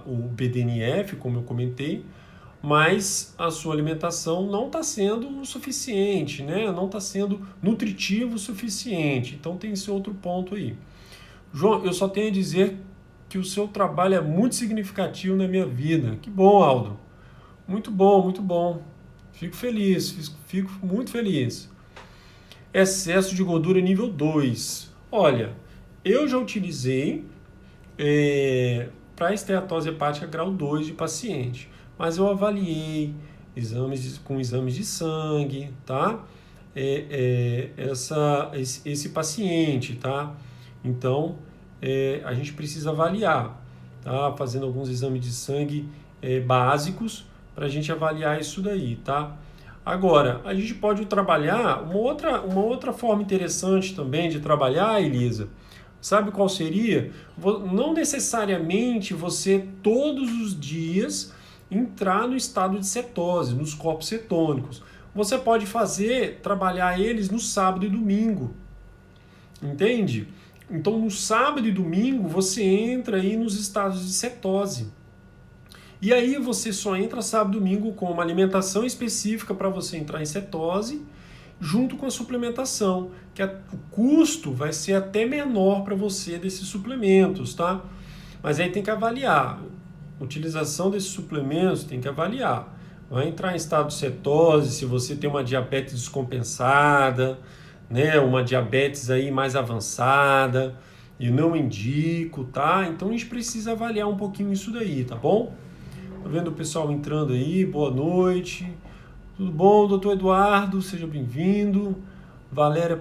o BDNF, como eu comentei, mas a sua alimentação não está sendo o suficiente, né? Não está sendo nutritivo o suficiente. Então tem esse outro ponto aí. João, eu só tenho a dizer que o seu trabalho é muito significativo na minha vida. Que bom, Aldo. Muito bom, muito bom. Fico feliz, fico muito feliz. Excesso de gordura nível 2. Olha, eu já utilizei para esteatose hepática grau 2 de paciente, mas eu avaliei com exames de sangue, tá? Esse paciente, tá? Então, a gente precisa avaliar, tá? Fazendo alguns exames de sangue básicos para a gente avaliar isso daí, tá? Agora, a gente pode trabalhar uma outra forma interessante também de trabalhar, Elisa. Sabe qual seria? Não necessariamente você todos os dias entrar no estado de cetose, nos corpos cetônicos. Você pode trabalhar eles no sábado e domingo. Entende? Então, no sábado e domingo, você entra aí nos estados de cetose. E aí você só entra sábado e domingo com uma alimentação específica para você entrar em cetose, junto com a suplementação, que o custo vai ser até menor para você desses suplementos, tá? Mas aí tem que avaliar. A utilização desses suplementos tem que avaliar. Vai entrar em estado de cetose se você tem uma diabetes descompensada, né? Uma diabetes aí mais avançada, e não indico, tá? Então a gente precisa avaliar um pouquinho isso daí, tá bom? Tô vendo o pessoal entrando aí, boa noite. Tudo bom, doutor Eduardo? Seja bem-vindo. Valéria,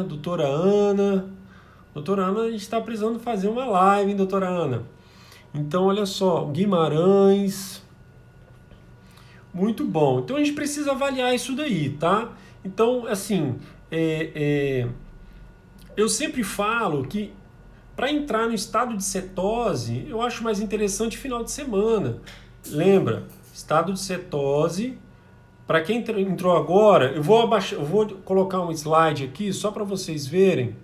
doutora Ana. Doutora Ana, a gente está precisando fazer uma live, hein, doutora Ana? Então, olha só, Guimarães. Muito bom. Então, a gente precisa avaliar isso daí, tá? Então, assim, eu sempre falo que para entrar no estado de cetose, eu acho mais interessante final de semana. Lembra, estado de cetose, para quem entrou agora, eu vou colocar um slide aqui só para vocês verem,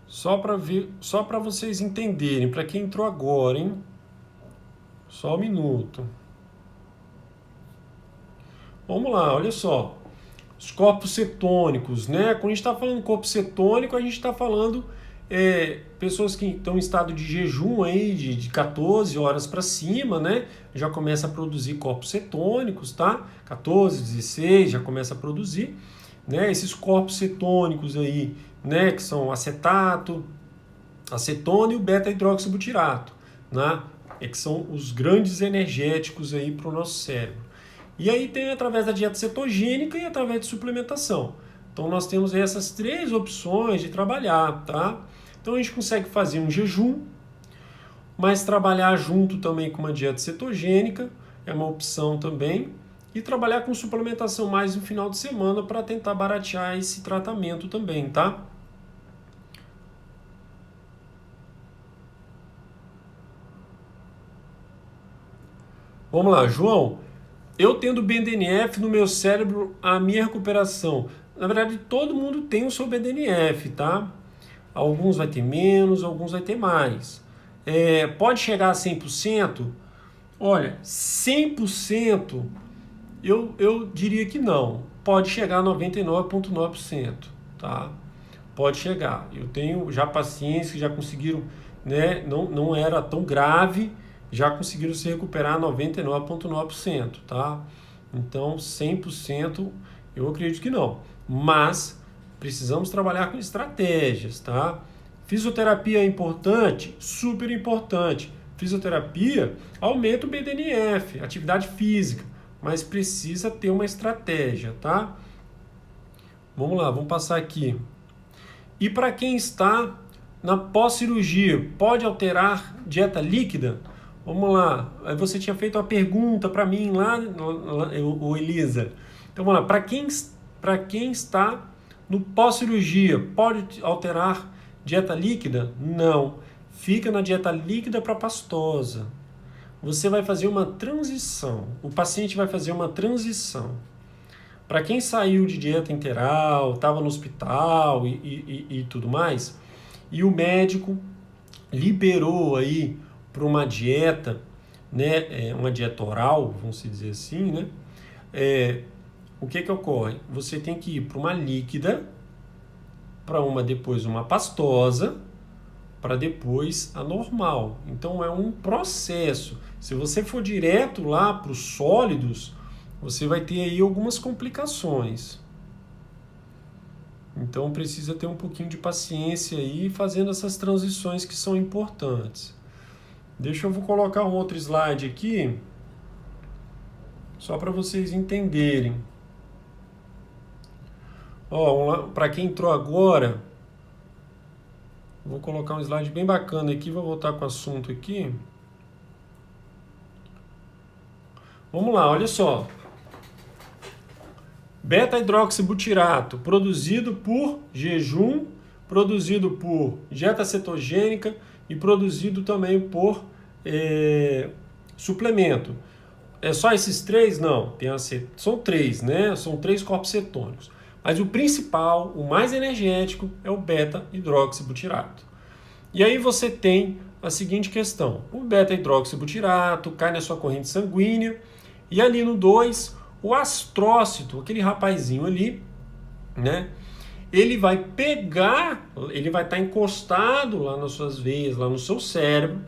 só para vocês entenderem, para quem entrou agora, hein? Só um minuto. Vamos lá, olha só. Os corpos cetônicos, né? Quando a gente está falando de corpo cetônico, a gente está falando pessoas que estão em estado de jejum aí de 14 horas para cima, né? Já começa a produzir corpos cetônicos, tá? 14, 16 já começa a produzir, né? Esses corpos cetônicos aí, né? Que são acetato, acetona e o beta-hidroxibutirato, né? Que são os grandes energéticos aí para o nosso cérebro. E aí tem através da dieta cetogênica e através de suplementação. Então nós temos essas três opções de trabalhar, tá? Então a gente consegue fazer um jejum, mas trabalhar junto também com uma dieta cetogênica é uma opção também, e trabalhar com suplementação mais no final de semana para tentar baratear esse tratamento também, tá? Vamos lá, João. Eu tendo BDNF no meu cérebro, a minha recuperação. Na verdade, todo mundo tem o seu BDNF, tá? Alguns vai ter menos, alguns vai ter mais. Pode chegar a 100%? Olha, 100% eu diria que não. Pode chegar a 99,9%, tá? Pode chegar. Eu tenho já pacientes que já conseguiram, né? Não era tão grave, já conseguiram se recuperar 99,9%, tá? Então, 100% eu acredito que não. Mas precisamos trabalhar com estratégias, tá? Fisioterapia é importante? Super importante. Fisioterapia aumenta o BDNF, atividade física, mas precisa ter uma estratégia, tá? Vamos lá, vamos passar aqui. E para quem está na pós-cirurgia, pode alterar dieta líquida? Vamos lá, você tinha feito uma pergunta para mim lá, o Elisa. Então vamos lá, para quem está no pós-cirurgia, pode alterar dieta líquida? Não. Fica na dieta líquida para pastosa. Você vai fazer uma transição. O paciente vai fazer uma transição. Para quem saiu de dieta integral, estava no hospital e tudo mais, e o médico liberou aí para uma dieta, né, uma dieta oral, vamos dizer assim, né? O que ocorre? Você tem que ir para uma líquida, para depois uma pastosa, para depois a normal. Então é um processo. Se você for direto lá para os sólidos, você vai ter aí algumas complicações. Então precisa ter um pouquinho de paciência aí fazendo essas transições que são importantes. Vou colocar um outro slide aqui, só para vocês entenderem. Para quem entrou agora, vou colocar um slide bem bacana aqui, vou voltar com o assunto aqui. Vamos lá, olha só. Beta-hidroxibutirato, produzido por jejum, produzido por dieta cetogênica e produzido também por suplemento. É só esses três? Não, são três, né? São 3 corpos cetônicos. Mas o principal, o mais energético, é o beta-hidroxibutirato. E aí você tem a seguinte questão. O beta-hidroxibutirato cai na sua corrente sanguínea e ali no 2, o astrócito, aquele rapazinho ali, né? Ele vai estar encostado lá nas suas veias, lá no seu cérebro,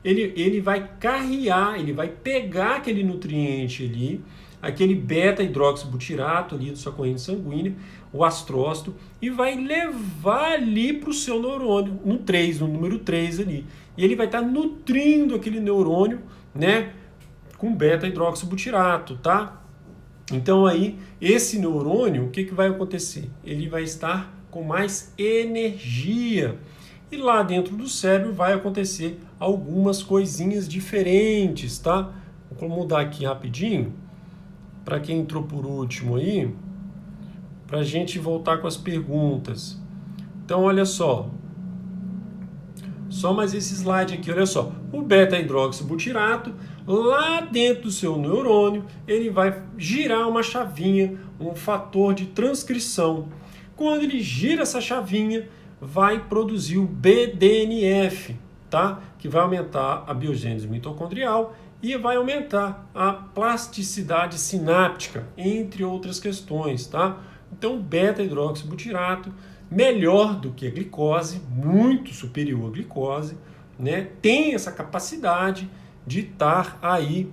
ele vai carrear, ele vai pegar aquele nutriente ali, aquele beta-hidroxibutirato ali da sua corrente sanguínea, o astrócito, e vai levar ali para o seu neurônio, no número 3 ali. E ele vai estar nutrindo aquele neurônio, né, com beta-hidroxibutirato, tá? Então aí, esse neurônio, o que vai acontecer? Ele vai estar com mais energia. E lá dentro do cérebro vai acontecer algumas coisinhas diferentes, tá? Vou mudar aqui rapidinho, para quem entrou por último aí, para a gente voltar com as perguntas. Então, olha só. Só mais esse slide aqui, olha só. O beta-hidroxibutirato, lá dentro do seu neurônio, ele vai girar uma chavinha, um fator de transcrição. Quando ele gira essa chavinha, vai produzir o BDNF, tá? Que vai aumentar a biogênese mitocondrial e vai aumentar a plasticidade sináptica, entre outras questões, tá? Então, beta-hidroxibutirato, melhor do que a glicose, muito superior à glicose, né? Tem essa capacidade de estar aí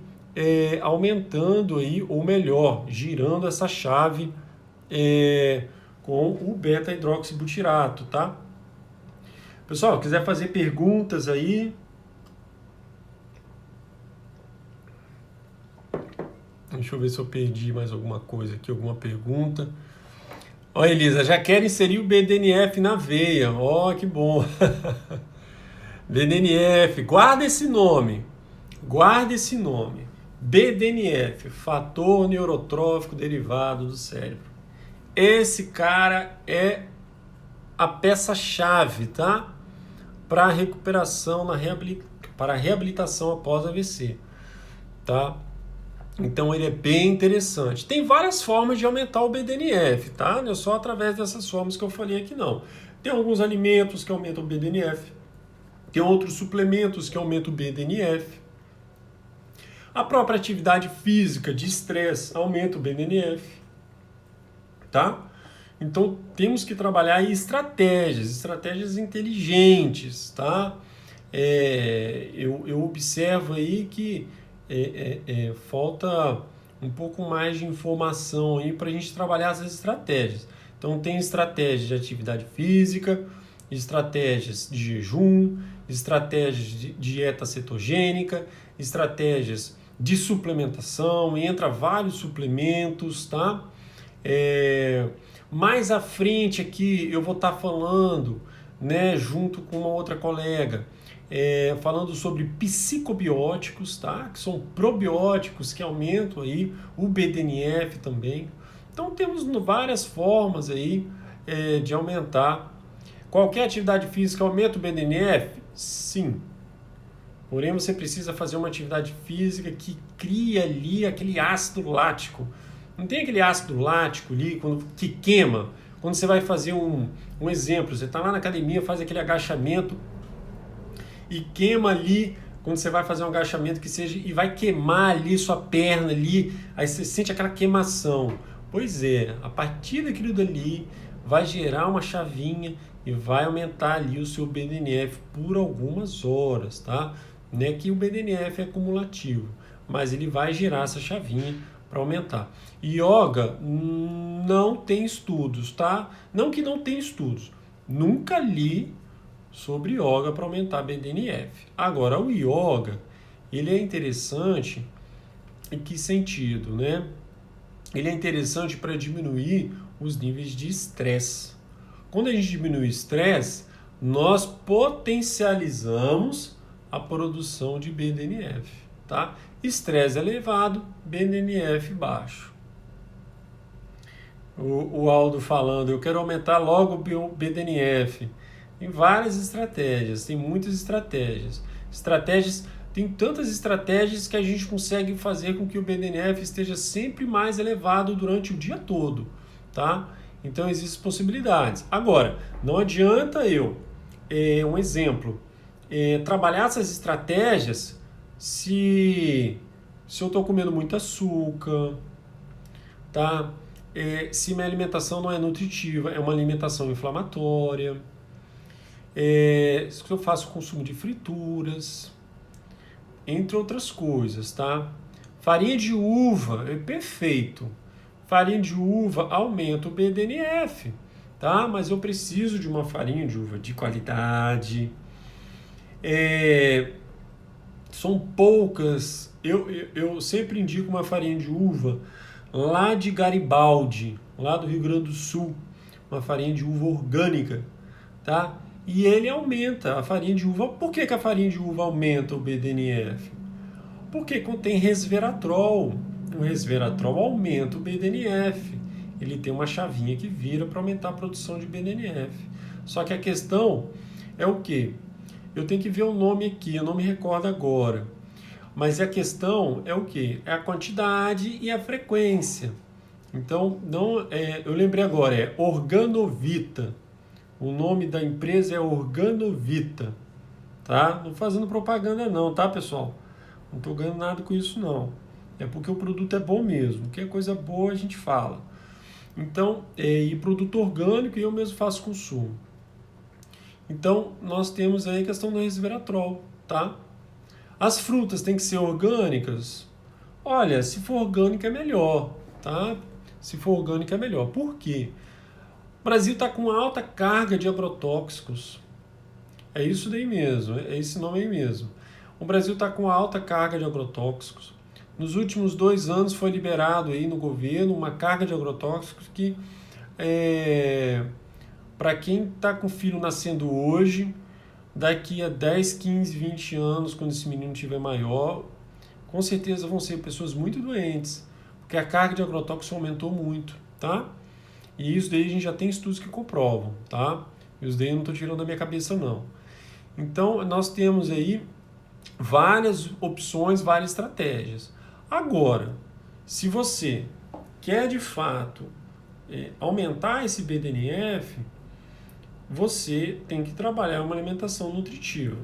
aumentando aí, ou melhor, girando essa chave com o beta-hidroxibutirato, tá? Pessoal, quiser fazer perguntas aí, deixa eu ver se eu perdi mais alguma coisa aqui, alguma pergunta. Ó, Elisa, já quero inserir o BDNF na veia. Ó, que bom. BDNF, guarda esse nome. Guarda esse nome. BDNF, fator neurotrófico derivado do cérebro. Esse cara é a peça-chave, tá? Para a recuperação, para a reabilitação após AVC, tá? Então ele é bem interessante. Tem várias formas de aumentar o BDNF, tá? Não é só através dessas formas que eu falei aqui, não. Tem alguns alimentos que aumentam o BDNF, tem outros suplementos que aumentam o BDNF. A própria atividade física de estresse aumenta o BDNF, tá? Então temos que trabalhar aí estratégias inteligentes, tá? Eu observo aí que falta um pouco mais de informação aí para a gente trabalhar essas estratégias. Então tem estratégias de atividade física, estratégias de jejum, estratégias de dieta cetogênica, estratégias de suplementação, entra vários suplementos, tá? Mais à frente aqui eu vou estar falando, né, junto com uma outra colega, falando sobre psicobióticos, tá? Que são probióticos que aumentam aí o BDNF também. Então temos várias formas aí de aumentar. Qualquer atividade física aumenta o BDNF? Sim. Porém, você precisa fazer uma atividade física que cria ali aquele ácido lático. Não tem aquele ácido lático ali que queima? Quando você vai fazer um exemplo, você está lá na academia, faz aquele agachamento e queima ali, quando você vai fazer um agachamento que seja, e vai queimar ali sua perna ali, aí você sente aquela queimação. Pois é, a partir daquilo dali vai gerar uma chavinha e vai aumentar ali o seu BDNF por algumas horas, tá? Não é que o BDNF é acumulativo, mas ele vai gerar essa chavinha para aumentar. Yoga não tem estudos, tá? Não que não tem estudos. Nunca li sobre yoga para aumentar BDNF. Agora, o yoga, ele é interessante em que sentido, né? Ele é interessante para diminuir os níveis de estresse. Quando a gente diminui o estresse, nós potencializamos a produção de BDNF, tá? Estresse elevado, BDNF baixo. O Aldo falando, eu quero aumentar logo o BDNF. Tem várias estratégias, tem muitas estratégias. Tem tantas estratégias que a gente consegue fazer com que o BDNF esteja sempre mais elevado durante o dia todo, tá? Então existem possibilidades. Agora, não adianta um exemplo, trabalhar essas estratégias se eu estou comendo muito açúcar, tá? Se minha alimentação não é nutritiva, é uma alimentação inflamatória, se eu faço consumo de frituras, entre outras coisas, tá? Farinha de uva é perfeito. Farinha de uva aumenta o BDNF, tá? Mas eu preciso de uma farinha de uva de qualidade. São poucas. Eu sempre indico uma farinha de uva lá de Garibaldi, lá do Rio Grande do Sul, uma farinha de uva orgânica, tá? E ele aumenta a farinha de uva. Por que a farinha de uva aumenta o BDNF? Porque contém resveratrol. O resveratrol aumenta o BDNF. Ele tem uma chavinha que vira para aumentar a produção de BDNF. Só que a questão é o quê? Eu tenho que ver o nome aqui, eu não me recordo agora. Mas a questão é o quê? É a quantidade e a frequência. Então, eu lembrei agora, é Organovita. O nome da empresa é Organovita, tá? Não fazendo propaganda não, tá, pessoal? Não estou ganhando nada com isso não. É porque o produto é bom mesmo. Que é coisa boa a gente fala. Então, e produto orgânico eu mesmo faço consumo. Então, nós temos aí a questão do resveratrol, tá? As frutas têm que ser orgânicas? Olha, se for orgânica é melhor, tá? Se for orgânica é melhor. Por quê? O Brasil está com alta carga de agrotóxicos. É isso daí mesmo, é esse nome aí mesmo. O Brasil está com alta carga de agrotóxicos. Nos últimos 2 anos foi liberado aí no governo uma carga de agrotóxicos que, para quem está com filho nascendo hoje, daqui a 10, 15, 20 anos, quando esse menino estiver maior, com certeza vão ser pessoas muito doentes, porque a carga de agrotóxicos aumentou muito, tá? E isso daí a gente já tem estudos que comprovam, tá? Isso daí eu não estou tirando da minha cabeça, não. Então, nós temos aí várias opções, várias estratégias. Agora, se você quer de fato aumentar esse BDNF, você tem que trabalhar uma alimentação nutritiva.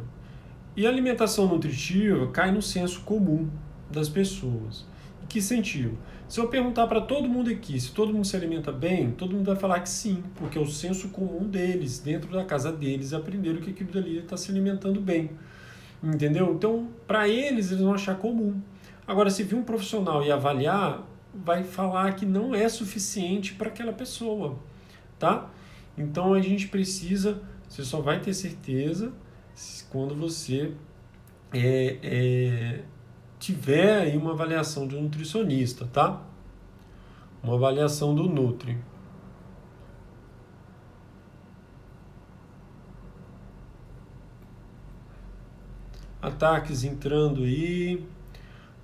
E a alimentação nutritiva cai no senso comum das pessoas. Em que sentido? Se eu perguntar para todo mundo aqui se todo mundo se alimenta bem, todo mundo vai falar que sim, porque é o senso comum deles, dentro da casa deles, aprenderam que aquilo dali está se alimentando bem. Entendeu? Então, para eles vão achar comum. Agora, se vir um profissional e avaliar, vai falar que não é suficiente para aquela pessoa, tá? Então, a gente precisa, você só vai ter certeza quando você tiver aí uma avaliação de um nutricionista, tá? Uma avaliação do Nutri. Ataques entrando aí.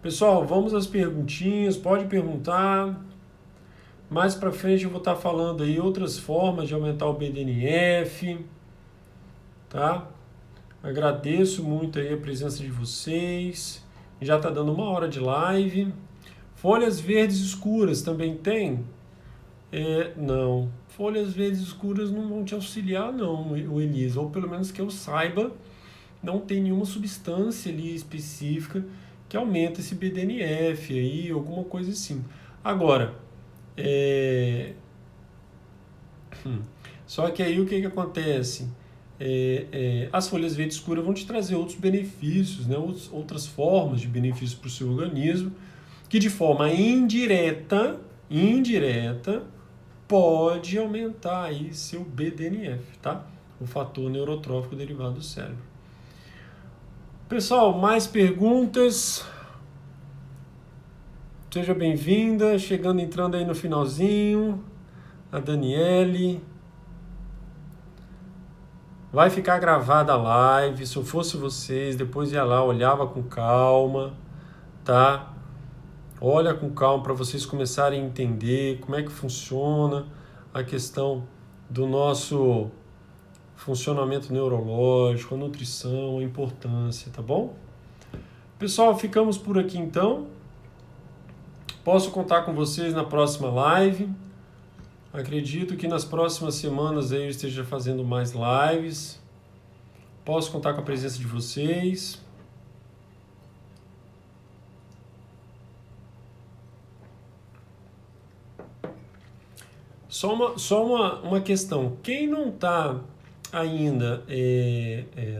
Pessoal, vamos às perguntinhas, pode perguntar. Mais pra frente eu vou estar falando aí outras formas de aumentar o BDNF, tá? Agradeço muito aí a presença de vocês. Já está dando 1 hora de live. Folhas verdes escuras também tem? Não. Folhas verdes escuras não vão te auxiliar não, o Elisa. Ou pelo menos que eu saiba, não tem nenhuma substância ali específica que aumenta esse BDNF aí, alguma coisa assim. Agora, só que aí o que acontece? As folhas verdes escuras vão te trazer outros benefícios, né? Outras formas de benefícios para o seu organismo, que de forma indireta, pode aumentar aí seu BDNF, tá? O fator neurotrófico derivado do cérebro. Pessoal, mais perguntas? Seja bem-vinda, entrando aí no finalzinho, a Daniele. Vai ficar gravada a live, se eu fosse vocês, depois ia lá, olhava com calma, tá? Olha com calma para vocês começarem a entender como é que funciona a questão do nosso funcionamento neurológico, a nutrição, a importância, tá bom? Pessoal, ficamos por aqui então. Posso contar com vocês na próxima live. Acredito que nas próximas semanas aí eu esteja fazendo mais lives. Posso contar com a presença de vocês. Só uma questão. Quem não está ainda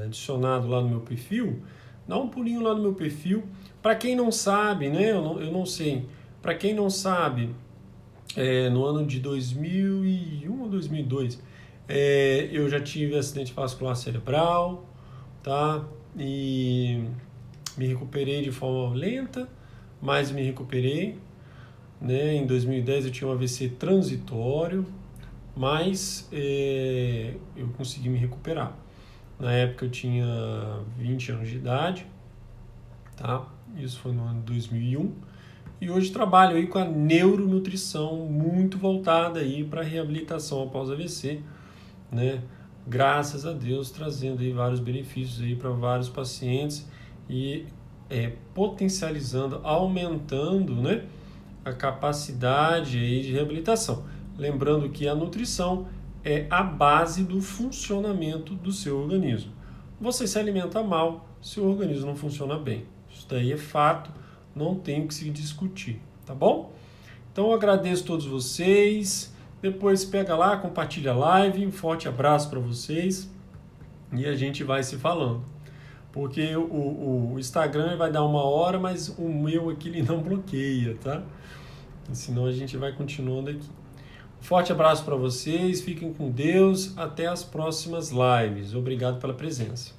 adicionado lá no meu perfil, dá um pulinho lá no meu perfil. Para quem não sabe, né? Eu não sei. Para quem não sabe, no ano de 2001 ou 2002, eu já tive acidente vascular cerebral, tá? E me recuperei de forma lenta, mas me recuperei, né? Em 2010 eu tinha um AVC transitório, mas eu consegui me recuperar. Na época eu tinha 20 anos de idade, tá? Isso foi no ano de 2001. E hoje trabalho aí com a neuronutrição muito voltada aí para a reabilitação após AVC, né? Graças a Deus, trazendo aí vários benefícios aí para vários pacientes e potencializando, aumentando, né, a capacidade aí de reabilitação. Lembrando que a nutrição é a base do funcionamento do seu organismo. Você se alimenta mal, seu organismo não funciona bem. Isso daí é fato. Não tem o que se discutir, tá bom? Então eu agradeço a todos vocês. Depois pega lá, compartilha a live. Um forte abraço para vocês. E a gente vai se falando. Porque o Instagram vai dar 1 hora, mas o meu aqui ele não bloqueia, tá? E senão a gente vai continuando aqui. Um forte abraço para vocês. Fiquem com Deus. Até as próximas lives. Obrigado pela presença.